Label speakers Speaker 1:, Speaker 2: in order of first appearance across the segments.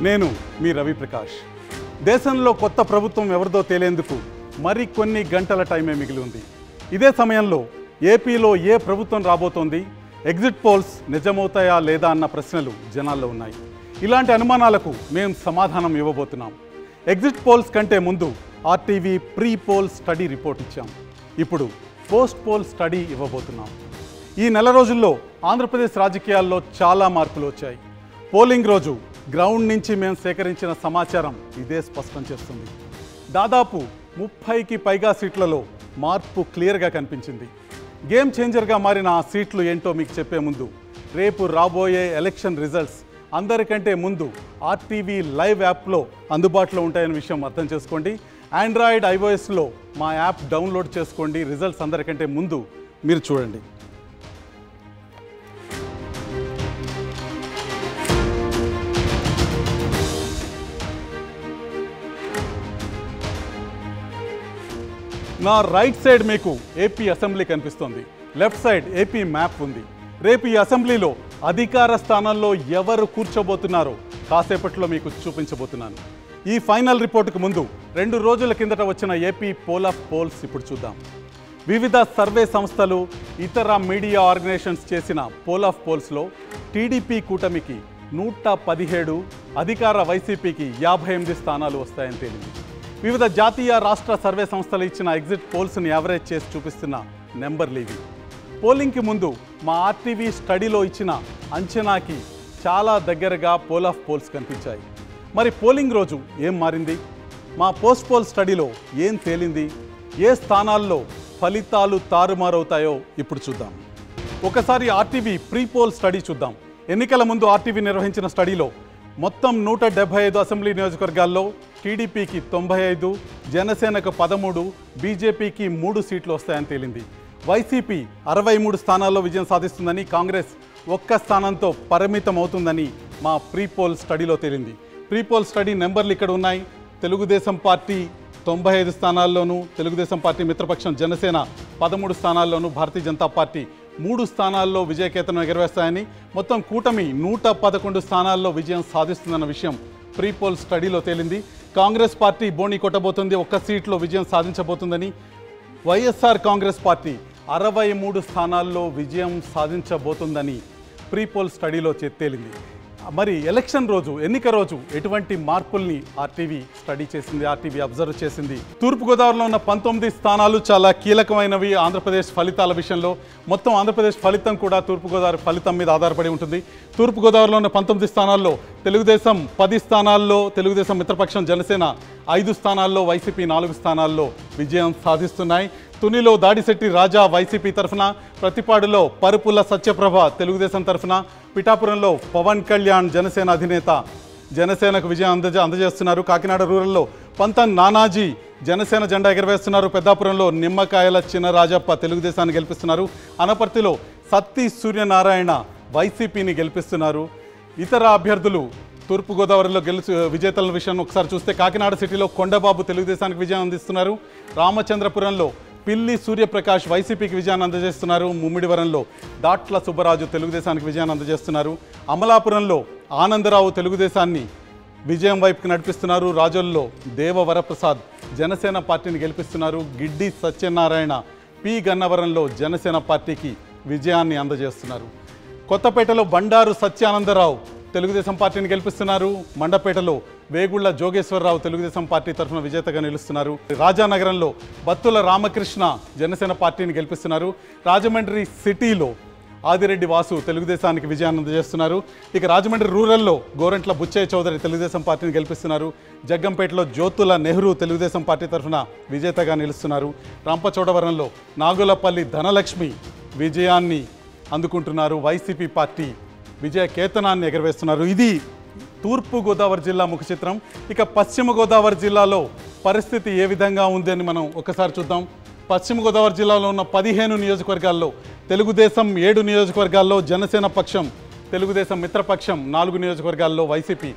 Speaker 1: నేను మీ రవి ప్రకాష్. దేశంలో కొత్త ప్రభుత్వం ఎవరిదో తేలేందుకు మరి కొన్ని గంటల టైమే మిగిలి ఉంది. ఇదే సమయంలో ఏపీలో ఏ ప్రభుత్వం రాబోతోంది, ఎగ్జిట్ పోల్స్ నిజమవుతాయా లేదా అన్న ప్రశ్నలు జనాల్లో ఉన్నాయి. ఇలాంటి అనుమానాలకు మేము సమాధానం ఇవ్వబోతున్నాం. ఎగ్జిట్ పోల్స్ కంటే ముందు RTV pre poll study report ఇచ్చాం. ఇప్పుడు పోస్ట్ పోల్ స్టడీ ఇవ్వబోతున్నాం. ఈ నెల రోజుల్లో ఆంధ్రప్రదేశ్ రాజకీయాల్లో చాలా మార్పులు వచ్చాయి. పోలింగ్ రోజు గ్రౌండ్ నుంచి మేము సేకరించిన సమాచారం ఇదే స్పష్టం చేస్తుంది. దాదాపు 30కి పైగా సీట్లలో మార్పు క్లియర్గా కనిపించింది. గేమ్ చేంజర్గా మారిన ఆ సీట్లు ఏంటో మీకు చెప్పే ముందు రేపు రాబోయే ఎలక్షన్ రిజల్ట్స్ అందరికంటే ముందు ఆర్టీవీ లైవ్ యాప్లో అందుబాటులో ఉంటాయనే విషయం అర్థం చేసుకోండి. ఆండ్రాయిడ్ ఐఓఎస్లో మా యాప్ డౌన్లోడ్ చేసుకోండి. రిజల్ట్స్ అందరికంటే ముందు మీరు చూడండి. నా రైట్ సైడ్ మీకు ఏపీ అసెంబ్లీ కనిపిస్తోంది. లెఫ్ట్ సైడ్ ఏపీ మ్యాప్ ఉంది. రేపు ఈ అసెంబ్లీలో అధికార స్థానంలో ఎవరు కూర్చోబోతున్నారో కాసేపట్లో మీకు చూపించబోతున్నాను. ఈ ఫైనల్ రిపోర్టుకు ముందు 2 రోజుల కిందట వచ్చిన ఏపీ పోల్ ఆఫ్ పోల్స్ ఇప్పుడు చూద్దాం. వివిధ సర్వే సంస్థలు, ఇతర మీడియా ఆర్గనైజేషన్స్ చేసిన పోల్ ఆఫ్ పోల్స్లో టీడీపీ కూటమికి 117, అధికార వైసీపీకి 58 స్థానాలు వస్తాయని తేలింది. వివిధ జాతీయ రాష్ట్ర సర్వే సంస్థలు ఇచ్చిన ఎగ్జిట్ పోల్స్ని యావరేజ్ చేసి చూపిస్తున్న నెంబర్లు ఇవి. పోలింగ్కి ముందు మా ఆర్టీవీ స్టడీలో ఇచ్చిన అంచనాకి చాలా దగ్గరగా పోల్ ఆఫ్ పోల్స్ కనిపించాయి. మరి పోలింగ్ రోజు ఏం మారింది? మా పోస్ట్ పోల్ స్టడీలో ఏం తేలింది? ఏ స్థానాల్లో ఫలితాలు తారుమారవుతాయో ఇప్పుడు చూద్దాం. ఒకసారి ఆర్టీవీ ప్రీ పోల్ స్టడీ చూద్దాం. ఎన్నికల ముందు ఆర్టీవీ నిర్వహించిన స్టడీలో మొత్తం 175 అసెంబ్లీ నియోజకవర్గాల్లో టీడీపీకి 95, జనసేనకు 13, బీజేపీకి 3 సీట్లు వస్తాయని తేలింది. వైసీపీ 63 స్థానాల్లో విజయం సాధిస్తుందని, కాంగ్రెస్ 1 స్థానంతో పరిమితం అవుతుందని మా ప్రీ పోల్ స్టడీలో తేలింది. ప్రీ పోల్ స్టడీ నెంబర్లు ఇక్కడ ఉన్నాయి. Telugu Desam party 95 స్థానాల్లోనూ, Telugu Desam party మిత్రపక్షం Janasena 13 స్థానాల్లోనూ, Bharatiya Janata party 3 స్థానాల్లో విజయకేతనం ఎగరవేస్తాయని, మొత్తం కూటమి 111 స్థానాల్లో విజయం సాధిస్తుందన్న విషయం ప్రీ పోల్ స్టడీలో తేలింది. కాంగ్రెస్ పార్టీ బోణి కొట్టబోతుంది, 1 సీట్లో విజయం సాధించబోతుందని, వైఎస్ఆర్ కాంగ్రెస్ పార్టీ 63 స్థానాల్లో విజయం సాధించబోతుందని ప్రీ పోల్ స్టడీలో తేలింది. మరి ఎలక్షన్ రోజు, ఎన్నిక రోజు ఎటువంటి మార్పుల్ని ఆర్టీవీ స్టడీ చేసింది, ఆర్టీవీ అబ్జర్వ్ చేసింది? తూర్పుగోదావరిలో ఉన్న 19 స్థానాలు చాలా కీలకమైనవి ఆంధ్రప్రదేశ్ ఫలితాల విషయంలో. మొత్తం ఆంధ్రప్రదేశ్ ఫలితం కూడా తూర్పుగోదావరి ఫలితం మీద ఆధారపడి ఉంటుంది. తూర్పుగోదావరిలో ఉన్న 19 స్థానాల్లో తెలుగుదేశం 10 స్థానాల్లో, తెలుగుదేశం మిత్రపక్షం జనసేన 5 స్థానాల్లో, వైసీపీ 4 స్థానాల్లో విజయం సాధిస్తున్నాయి. తునిలో దాడిశెట్టి రాజా వైసీపీ తరఫున, ప్రతిపాడులో పరుపుల సత్యప్రభ తెలుగుదేశం తరఫున, పిఠాపురంలో పవన్ కళ్యాణ్ జనసేన అధినేత జనసేనకు విజయం అందజేస్తున్నారు. కాకినాడ రూరల్లో పంతం నానాజీ జనసేన జెండా ఎగరవేస్తున్నారు. పెద్దాపురంలో నిమ్మకాయల చినరాజప్ప తెలుగుదేశాన్ని గెలిపిస్తున్నారు. అనపర్తిలో సత్తి సూర్యనారాయణ వైసీపీని గెలిపిస్తున్నారు. ఇతర అభ్యర్థులు తూర్పుగోదావరిలో విజేతల విషయం ఒకసారి చూస్తే కాకినాడ సిటీలో కొండబాబు తెలుగుదేశానికి విజయం అందిస్తున్నారు. రామచంద్రపురంలో పిల్లి సూర్యప్రకాష్ వైసీపీకి విజయాన్ని అందజేస్తున్నారు. ముమ్మిడివరంలో దాట్ల సుబ్బరాజు తెలుగుదేశానికి విజయాన్ని అందజేస్తున్నారు. అమలాపురంలో ఆనందరావు తెలుగుదేశాన్ని విజయం వైపుకి నడిపిస్తున్నారు. రాజోల్లో దేవవరప్రసాద్ జనసేన పార్టీని గెలిపిస్తున్నారు. గిడ్డి సత్యనారాయణ పి గన్నవరంలో జనసేన పార్టీకి విజయాన్ని అందజేస్తున్నారు. కొత్తపేటలో బండారు సత్యానందరావు తెలుగుదేశం పార్టీని గెలిపిస్తున్నారు. మండపేటలో వేగుళ్ల జోగేశ్వరరావు తెలుగుదేశం పార్టీ తరఫున విజేతగా నిలుస్తున్నారు. రాజానగరంలో బత్తుల రామకృష్ణ జనసేన పార్టీని గెలిపిస్తున్నారు. రాజమండ్రి సిటీలో ఆదిరెడ్డి వాసు తెలుగుదేశానికి విజయాన్ని అందజేస్తున్నారు. ఇక రాజమండ్రి రూరల్లో గోరంట్ల బుచ్చయ్య చౌదరి తెలుగుదేశం పార్టీని గెలిపిస్తున్నారు. జగ్గంపేటలో జ్యోతుల నెహ్రూ తెలుగుదేశం పార్టీ తరఫున విజేతగా నిలుస్తున్నారు. రాంపచోడవరంలో నాగులపల్లి ధనలక్ష్మి విజయాన్ని అందుకుంటున్నారు. వైసీపీ పార్టీ విజయ కేతనాన్ని ఎగరవేస్తున్నారు. ఇది తూర్పుగోదావరి జిల్లా ముఖ చిత్రం. ఇక పశ్చిమ గోదావరి జిల్లాలో పరిస్థితి ఏ విధంగా ఉందని మనం ఒకసారి చూద్దాం. పశ్చిమ గోదావరి జిల్లాలో ఉన్న 15 నియోజకవర్గాల్లో తెలుగుదేశం 7 నియోజకవర్గాల్లో, జనసేన పక్షం, తెలుగుదేశం మిత్రపక్షం 4 నియోజకవర్గాల్లో, వైసీపీ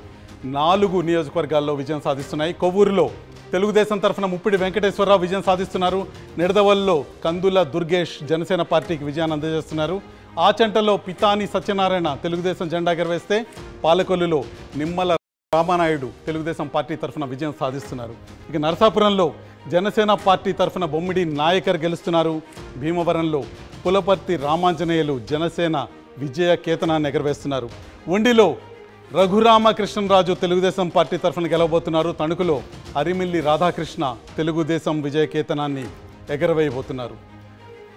Speaker 1: 4 నియోజకవర్గాల్లో విజయం సాధిస్తున్నాయి. కొవ్వూరులో తెలుగుదేశం తరఫున ముప్పిడి వెంకటేశ్వరరావు విజయం సాధిస్తున్నారు. నిడదవల్లో కందుల దుర్గేష్ జనసేన పార్టీకి విజయాన్ని అందజేస్తున్నారు. ఆచంటలో పితాని సత్యనారాయణ తెలుగుదేశం జెండా ఎగరవేస్తే, పాలకొల్లులో నిమ్మల రామానాయుడు తెలుగుదేశం పార్టీ తరఫున విజయం సాధిస్తున్నారు. ఇక నరసాపురంలో జనసేన పార్టీ తరఫున బొమ్మిడి నాయకర్ గెలుస్తున్నారు. భీమవరంలో పులపర్తి రామాంజనేయులు జనసేన విజయ కేతనాన్ని ఎగరవేస్తున్నారు. ఉండిలో రఘురామకృష్ణరాజు తెలుగుదేశం పార్టీ తరఫున గెలవబోతున్నారు. తణుకులో అరిమిల్లి రాధాకృష్ణ తెలుగుదేశం విజయ కేతనాన్ని ఎగరవేయబోతున్నారు.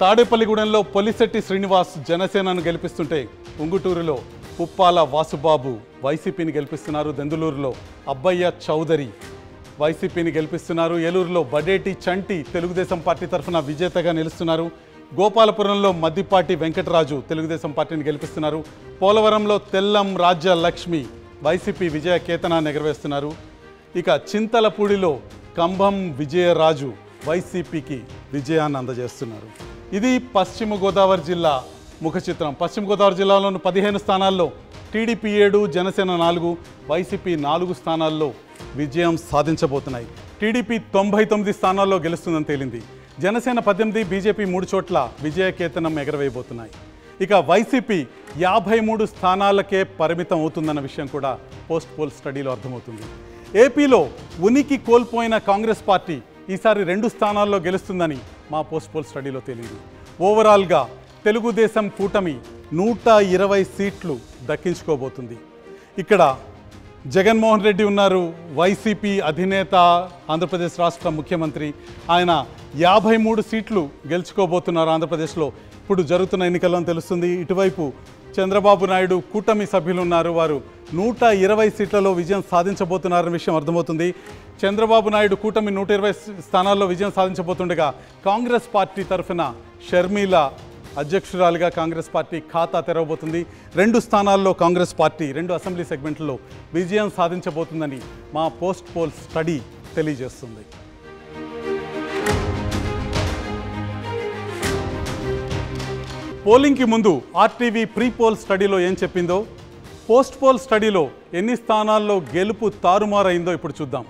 Speaker 1: తాడేపల్లిగూడెంలో పొలిశెట్టి శ్రీనివాస్ జనసేనను గెలిపిస్తుంటే ఉంగుటూరులో పుప్పాల వాసుబాబు వైసీపీని గెలిపిస్తున్నారు. దెందులూరులో అబ్బయ్య చౌదరి వైసీపీని గెలిపిస్తున్నారు. ఏలూరులో బడేటి చంటి తెలుగుదేశం పార్టీ తరఫున విజేతగా నిలుస్తున్నారు. గోపాలపురంలో మద్దిపాటి వెంకటరాజు తెలుగుదేశం పార్టీని గెలిపిస్తున్నారు. పోలవరంలో తెల్లం రాజ్య లక్ష్మి వైసీపీ విజయ కేతనాన్ని ఎగరవేస్తున్నారు. ఇక చింతలపూడిలో కంభం విజయరాజు వైసీపీకి విజయాన్ని అందజేస్తున్నారు. ఇది పశ్చిమ గోదావరి జిల్లా ముఖ చిత్రం. పశ్చిమ గోదావరి జిల్లాలోని 15 స్థానాల్లో టీడీపీ 7, జనసేన 4, వైసీపీ 4 స్థానాల్లో విజయం సాధించబోతున్నాయి. టీడీపీ 99 స్థానాల్లో గెలుస్తుందని తేలింది. జనసేన 18, బీజేపీ 3 చోట్ల విజయ కేతనం ఎగరవేయబోతున్నాయి. ఇక వైసీపీ 53 స్థానాలకే పరిమితం అవుతుందన్న విషయం కూడా పోస్ట్ పోల్ స్టడీలో అర్థమవుతుంది. ఏపీలో ఉనికి కోల్పోయిన కాంగ్రెస్ పార్టీ ఈసారి 2 స్థానాల్లో గెలుస్తుందని మా పోస్ట్ పోల్ స్టడీలో తేలింది. ఓవరాల్గా తెలుగుదేశం కూటమి 120 సీట్లు దక్కించుకోబోతుంది. ఇక్కడ జగన్మోహన్ రెడ్డి ఉన్నారు, వైసీపీ అధినేత, ఆంధ్రప్రదేశ్ రాష్ట్ర ముఖ్యమంత్రి. ఆయన 53 సీట్లు గెలుచుకోబోతున్నారు ఆంధ్రప్రదేశ్లో. ఇప్పుడు జరుగుతున్న ఎన్నికల్లో తెలుస్తుంది. ఇటువైపు చంద్రబాబు నాయుడు కూటమి సభ్యులు ఉన్నారు, వారు 120 సీట్లలో విజయం సాధించబోతున్నారన్న విషయం అర్థమవుతుంది. చంద్రబాబు నాయుడు కూటమి 120 స్థానాల్లో విజయం సాధించబోతుండగా కాంగ్రెస్ పార్టీ తరఫున షర్మిల అధ్యక్షురాలుగా కాంగ్రెస్ పార్టీ ఖాతా తెరవబోతుంది. 2 స్థానాల్లో కాంగ్రెస్ పార్టీ 2 అసెంబ్లీ సెగ్మెంట్లలో విజయం సాధించబోతుందని మా పోస్ట్ పోల్ స్టడీ తెలియజేస్తుంది. పోలింగ్కి ముందు ఆర్టీవీ ప్రీ పోల్ స్టడీలో ఏం చెప్పిందో, పోస్ట్ పోల్ స్టడీలో ఎన్ని స్థానాల్లో గెలుపు తారుమారైందో ఇప్పుడు చూద్దాం.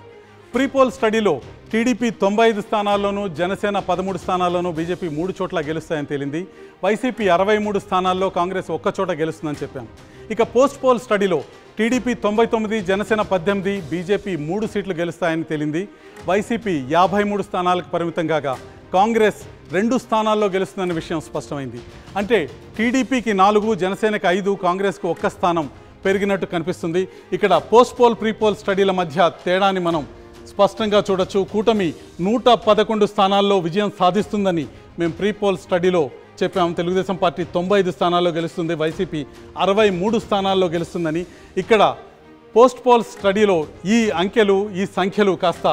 Speaker 1: ప్రీ పోల్ స్టడీలో టీడీపీ 95 స్థానాల్లోనూ, జనసేన 13 స్థానాల్లోనూ, బీజేపీ 3 చోట్ల గెలుస్తాయని తేలింది. వైసీపీ 63 స్థానాల్లో, కాంగ్రెస్ 1 చోట గెలుస్తుందని చెప్పాం. ఇక పోస్ట్ పోల్ స్టడీలో టీడీపీ 99, జనసేన 18, బీజేపీ 3 సీట్లు గెలుస్తాయని తేలింది. వైసీపీ 53 స్థానాలకు పరిమితం కాగా కాంగ్రెస్ 2 స్థానాల్లో గెలుస్తుందన్న విషయం స్పష్టమైంది. అంటే టీడీపీకి 4, జనసేనకి 5, కాంగ్రెస్కు 1 స్థానం పెరిగినట్టు కనిపిస్తుంది. ఇక్కడ పోస్ట్ పోల్ ప్రీ పోల్ స్టడీల మధ్య తేడాని మనం స్పష్టంగా చూడొచ్చు. కూటమి 111 స్థానాల్లో విజయం సాధిస్తుందని మేము ప్రీ పోల్ స్టడీలో చెప్పాము. తెలుగుదేశం పార్టీ 95 స్థానాల్లో గెలుస్తుంది, వైసీపీ 63 స్థానాల్లో గెలుస్తుందని. ఇక్కడ పోస్ట్ పోల్ స్టడీలో ఈ అంకెలు, ఈ సంఖ్యలు కాస్త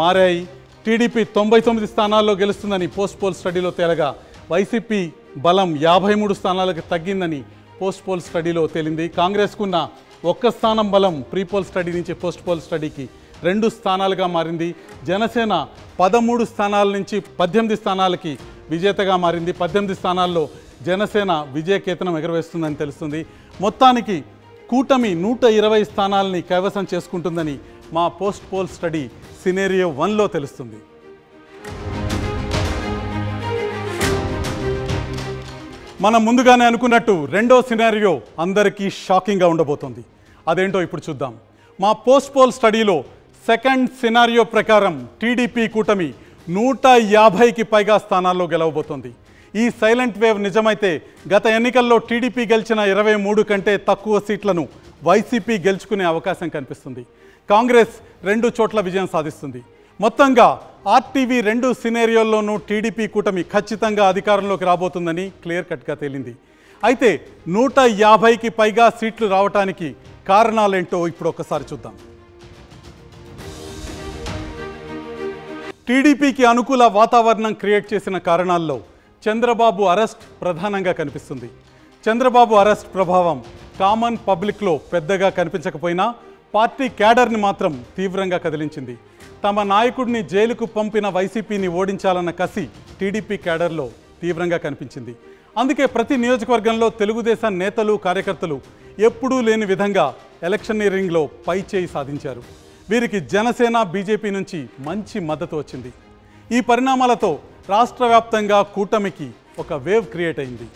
Speaker 1: మారాయి. టీడీపీ 99 స్థానాల్లో గెలుస్తుందని పోస్ట్ పోల్ స్టడీలో తేలగా వైసీపీ బలం 53 స్థానాలకు తగ్గిందని పోస్ట్ పోల్ స్టడీలో తేలింది. కాంగ్రెస్కున్న 1 స్థానం బలం ప్రీ పోల్ స్టడీ నుంచి పోస్ట్ పోల్ స్టడీకి 2 స్థానాలుగా మారింది. జనసేన 13 స్థానాల నుంచి 18 స్థానాలకి విజేతగా మారింది. 18 స్థానాల్లో జనసేన విజయకేతనం ఎగరవేస్తుందని తెలుస్తుంది. మొత్తానికి కూటమి 120 స్థానాలని కైవసం చేసుకుంటుందని మా పోస్ట్ పోల్ స్టడీ సినేరియో 1లో తెలుస్తుంది. మనం ముందుగానే అనుకున్నట్టు రెండో సినారియో అందరికీ షాకింగ్గా ఉండబోతోంది. అదేంటో ఇప్పుడు చూద్దాం. మా పోస్ట్ పోల్ స్టడీలో సెకండ్ సినారియో ప్రకారం టీడీపీ కూటమి 150కి పైగా స్థానాల్లో గెలవబోతోంది. ఈ సైలెంట్ వేవ్ నిజమైతే గత ఎన్నికల్లో టీడీపీ గెలిచిన 23 కంటే తక్కువ సీట్లను వైసీపీ గెలుచుకునే అవకాశం కనిపిస్తుంది. కాంగ్రెస్ 2 చోట్ల విజయం సాధిస్తుంది. మొత్తంగా ఆర్టీవీ 2 సినేరియోల్లోనూ టీడీపీ కూటమి ఖచ్చితంగా అధికారంలోకి రాబోతుందని క్లియర్ కట్గా తేలింది. అయితే 150కి పైగా సీట్లు రావటానికి కారణాలేంటో ఇప్పుడు ఒకసారి చూద్దాం. టీడీపీకి అనుకూల వాతావరణం క్రియేట్ చేసిన కారణాల్లో చంద్రబాబు అరెస్ట్ ప్రధానంగా కనిపిస్తుంది. చంద్రబాబు అరెస్ట్ ప్రభావం కామన్ పబ్లిక్లో పెద్దగా కనిపించకపోయినా పార్టీ క్యాడర్ని మాత్రం తీవ్రంగా కదిలించింది. తమ నాయకుడిని జైలుకు పంపిన వైసీపీని ఓడించాలన్న కసి టీడీపీ క్యాడర్లో తీవ్రంగా కనిపించింది. అందుకే ప్రతి నియోజకవర్గంలో తెలుగుదేశం నేతలు, కార్యకర్తలు ఎప్పుడూ లేని విధంగా ఎలక్షనీరింగ్లో పైచేయి సాధించారు. వీరికి జనసేన, బీజేపీ నుంచి మంచి మద్దతు వచ్చింది. ఈ పరిణామాలతో రాష్ట్ర వ్యాప్తంగా కూటమికి ఒక వేవ్ క్రియేట్ అయింది.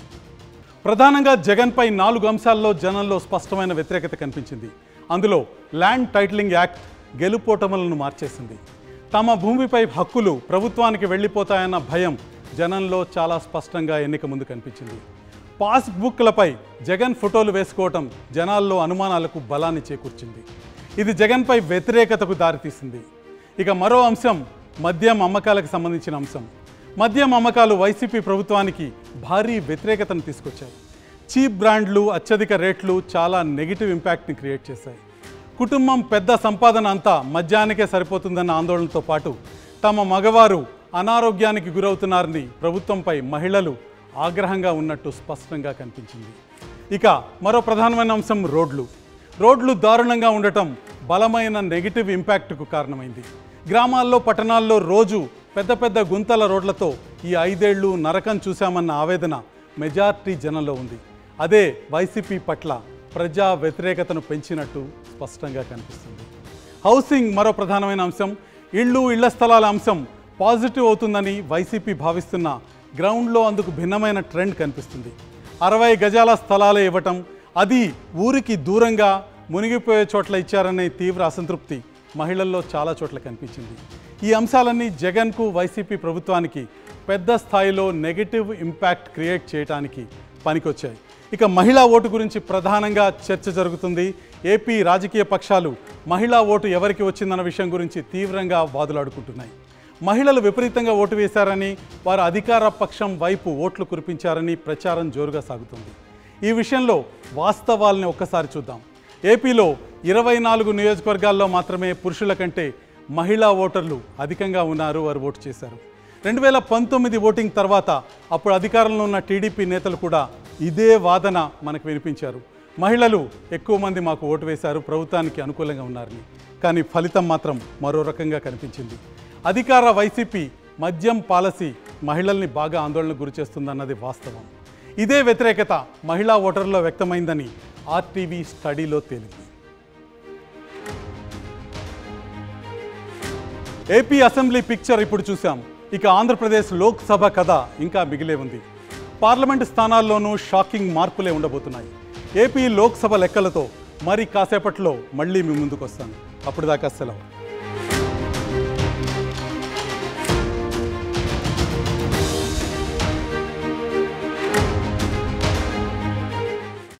Speaker 1: ప్రధానంగా జగన్పై 4 అంశాల్లో జనంలో స్పష్టమైన వ్యతిరేకత కనిపించింది. అందులో ల్యాండ్ టైటిలింగ్ యాక్ట్ గెలుపోటములను మార్చేసింది. తమ భూమిపై హక్కులు ప్రభుత్వానికి వెళ్ళిపోతాయన్న భయం జనంలో చాలా స్పష్టంగా ఎన్నిక ముందు కనిపించింది. పాస్బుక్లపై జగన్ ఫోటోలు వేసుకోవటం జనాల్లో అనుమానాలకు బలాన్ని చేకూర్చింది. ఇది జగన్పై వ్యతిరేకతకు దారితీసింది. ఇక మరో అంశం మద్యం అమ్మకాలకు సంబంధించిన అంశం. మద్యం అమ్మకాలు వైసీపీ ప్రభుత్వానికి భారీ వ్యతిరేకతను తీసుకొచ్చాయి. చీప్ బ్రాండ్లు, అత్యధిక రేట్లు చాలా నెగిటివ్ ఇంపాక్ట్ని క్రియేట్ చేశాయి. కుటుంబం పెద్ద సంపాదన అంతా మద్యానికే సరిపోతుందన్న ఆందోళనతో పాటు తమ మగవారు అనారోగ్యానికి గురవుతున్నారని ప్రభుత్వంపై మహిళలు ఆగ్రహంగా ఉన్నట్టు స్పష్టంగా కనిపించింది. ఇక మరో ప్రధానమైన అంశం రోడ్లు దారుణంగా ఉండటం బలమైన నెగిటివ్ ఇంపాక్ట్కు కారణమైంది. గ్రామాల్లో, పట్టణాల్లో రోజు పెద్ద పెద్ద గుంతల రోడ్లతో ఈ 5 ఏళ్లు నరకం చూశామన్న ఆవేదన మెజార్టీ జనంలో ఉంది. అదే వైసీపీ పట్ల ప్రజా వ్యతిరేకతను పెంచినట్టు స్పష్టంగా కనిపిస్తుంది. హౌసింగ్ మరో ప్రధానమైన అంశం. ఇళ్ల స్థలాల అంశం పాజిటివ్ అవుతుందని వైసీపీ భావిస్తున్న గ్రౌండ్లో అందుకు భిన్నమైన ట్రెండ్ కనిపిస్తుంది. 60 గజాల స్థలాలే ఇవ్వటం, అది ఊరికి దూరంగా మునిగిపోయే చోట్ల ఇచ్చారనే తీవ్ర అసంతృప్తి మహిళల్లో చాలా చోట్ల కనిపించింది. ఈ అంశాలన్నీ జగన్కు, వైసీపీ ప్రభుత్వానికి పెద్ద స్థాయిలో నెగిటివ్ ఇంపాక్ట్ క్రియేట్ చేయడానికి పనికొచ్చాయి. ఇక మహిళా ఓటు గురించి ప్రధానంగా చర్చ జరుగుతుంది. ఏపీ రాజకీయ పక్షాలు మహిళా ఓటు ఎవరికి వచ్చిందన్న విషయం గురించి తీవ్రంగా వాదులాడుకుంటున్నాయి. మహిళలు విపరీతంగా ఓటు వేశారని, వారు అధికార పక్షం వైపు ఓట్లు కురిపించారని ప్రచారం జోరుగా సాగుతుంది. ఈ విషయంలో వాస్తవాల్ని ఒక్కసారి చూద్దాం. ఏపీలో 24 నియోజకవర్గాల్లో మాత్రమే పురుషుల కంటే మహిళా ఓటర్లు అధికంగా ఉన్నారు, వారు ఓటు చేశారు. 2019 ఓటింగ్ తర్వాత అప్పుడు అధికారంలో ఉన్న టీడీపీ నేతలు కూడా ఇదే వాదన మనకు వినిపించారు. మహిళలు ఎక్కువ మంది మాకు ఓటు వేశారు, ప్రభుత్వానికి అనుకూలంగా ఉన్నారని. కానీ ఫలితం మాత్రం మరో రకంగా కనిపించింది. అధికార వైసీపీ మద్యం పాలసీ మహిళల్ని బాగా ఆందోళనకు గురిచేస్తుందన్నది వాస్తవం. ఇదే వ్యతిరేకత మహిళా ఓటర్లలో వ్యక్తమైందని ఆర్టీవీ స్టడీలో తేలింది. ఏపీ అసెంబ్లీ పిక్చర్ ఇప్పుడు చూసాం. ఇక ఆంధ్రప్రదేశ్ లోక్సభ కథ ఇంకా మిగిలే ఉంది. పార్లమెంటు స్థానాల్లోనూ షాకింగ్ మార్పులే ఉండబోతున్నాయి. ఏపీ లోక్సభ లెక్కలతో మరి కాసేపట్లో మళ్ళీ మీ ముందుకు వస్తాను. అప్పుడు దాకా సెలవు.